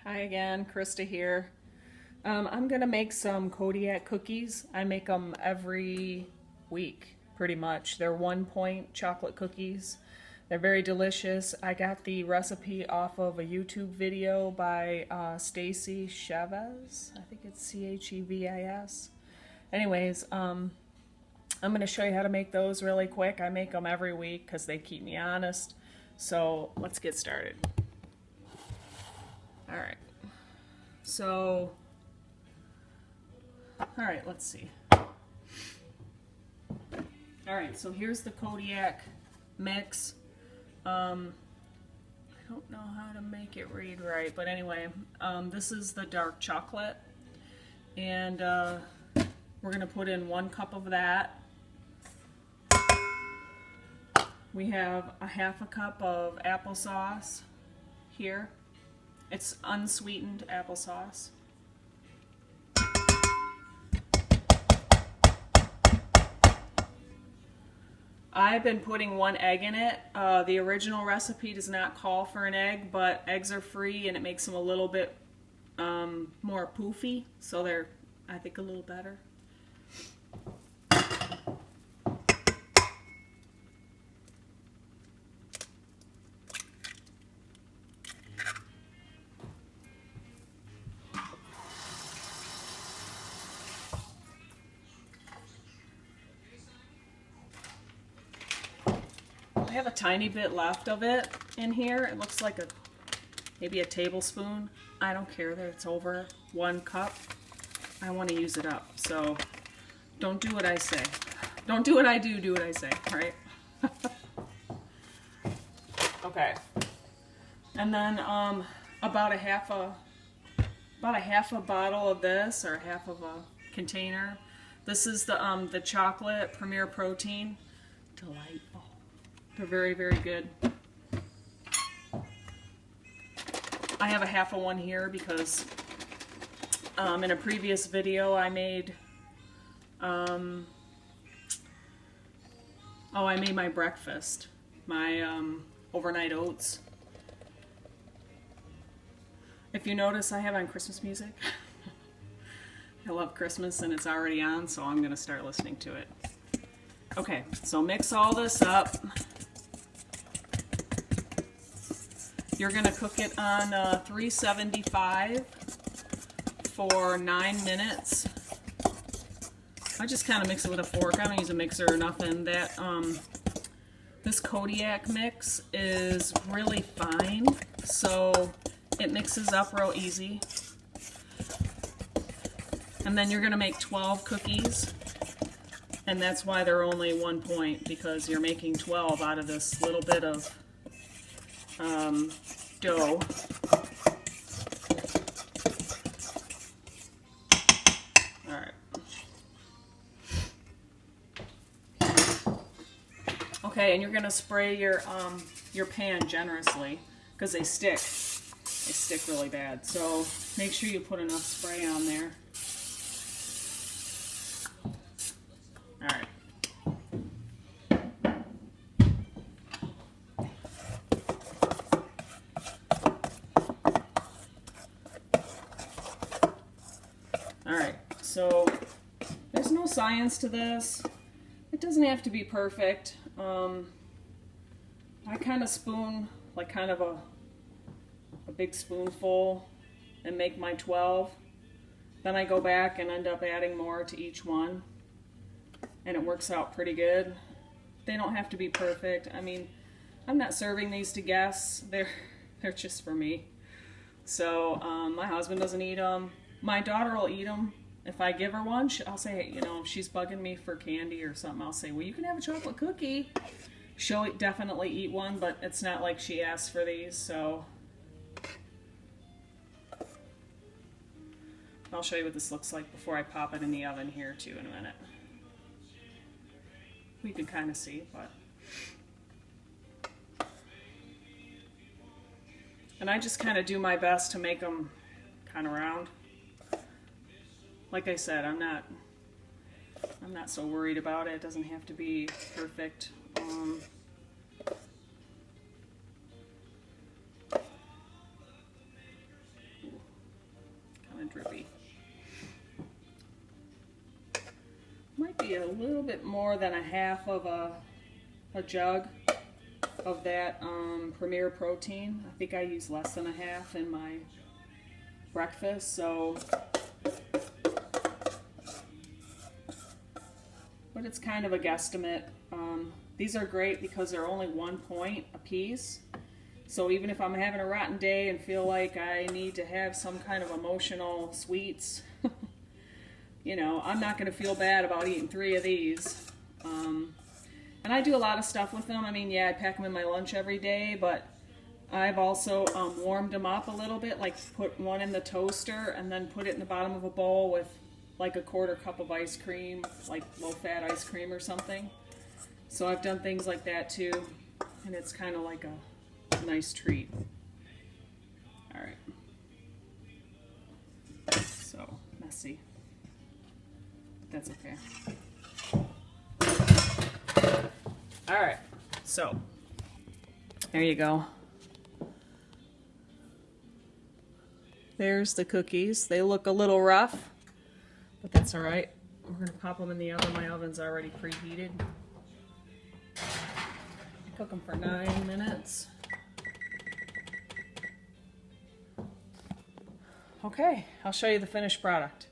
Hi again, Krista here. I'm gonna make some Kodiak cookies. I make them every week, pretty much. They're 1 point chocolate cookies. They're very delicious. I got the recipe off of a YouTube video by Stacy Chavez. I think it's Chevis. Anyways, I'm gonna show you how to make those really quick. I make them every week because they keep me honest. So let's get started. All right. So, all right, let's see. All right, so here's the Kodiak mix. I don't know how to make it read right, but anyway, this is the dark chocolate, and we're gonna put in 1 cup of that. We have a half a cup of applesauce here. It's unsweetened applesauce. I've been putting 1 egg in it. The original recipe does not call for an egg, but eggs are free and it makes them a little bit more poofy, so they're, I think, a little better. I have a tiny bit left of it in here. It looks like maybe a tablespoon. I don't care that it's over 1 cup. I want to use it up. So don't do what I say. Don't do what I do, do what I say, right? Okay. And then about a half a bottle of this, or half of a container. This is the chocolate Premier Protein. Delightful. They're very, very good. I have a half of one here because in a previous video I made I made my breakfast, my overnight oats. If you notice, I have on Christmas music. I love Christmas and it's already on, so I'm gonna start listening to it. Okay, so mix all this up. You're going to cook it on 375 for 9 minutes. I just kind of mix it with a fork. I don't use a mixer or nothing. This Kodiak mix is really fine, so it mixes up real easy. And then you're going to make 12 cookies, and that's why they're only 1 point, because you're making 12 out of this little bit of dough. All right. Okay, and you're gonna spray your pan generously because they stick. They stick really bad. So make sure you put enough spray on there. All right. So there's no science to this. It doesn't have to be perfect. I kind of spoon, like kind of a big spoonful, and make my 12. Then I go back and end up adding more to each one, and it works out pretty good. They don't have to be perfect. I mean, I'm not serving these to guests. They're just for me. So my husband doesn't eat them. My daughter will eat them. If I give her one, I'll say, you know, if she's bugging me for candy or something, I'll say, well, you can have a chocolate cookie. She'll definitely eat one, but it's not like she asked for these, so. I'll show you what this looks like before I pop it in the oven here, too, in a minute. We can kind of see, but. And I just kind of do my best to make them kind of round. Like I said, I'm not so worried about it. It doesn't have to be perfect. maybe a little bit more than a half of a jug of that Premier Protein. I think I use less than a half in my breakfast, so, but it's kind of a guesstimate. These are great because they're only 1 point a piece. So even if I'm having a rotten day and feel like I need to have some kind of emotional sweets, you know, I'm not going to feel bad about eating 3 of these. And I do a lot of stuff with them. I mean, yeah, I pack them in my lunch every day, but I've also warmed them up a little bit, like put one in the toaster and then put it in the bottom of a bowl with like a 1/4 cup of ice cream, like low-fat ice cream or something. So I've done things like that too, and it's kind of like a nice treat. All right. So messy. That's okay. All right. So there you go. There's the cookies. They look a little rough, but that's all right. We're going to pop them in the oven. My oven's already preheated. Cook them for 9 minutes. Okay, I'll show you the finished product.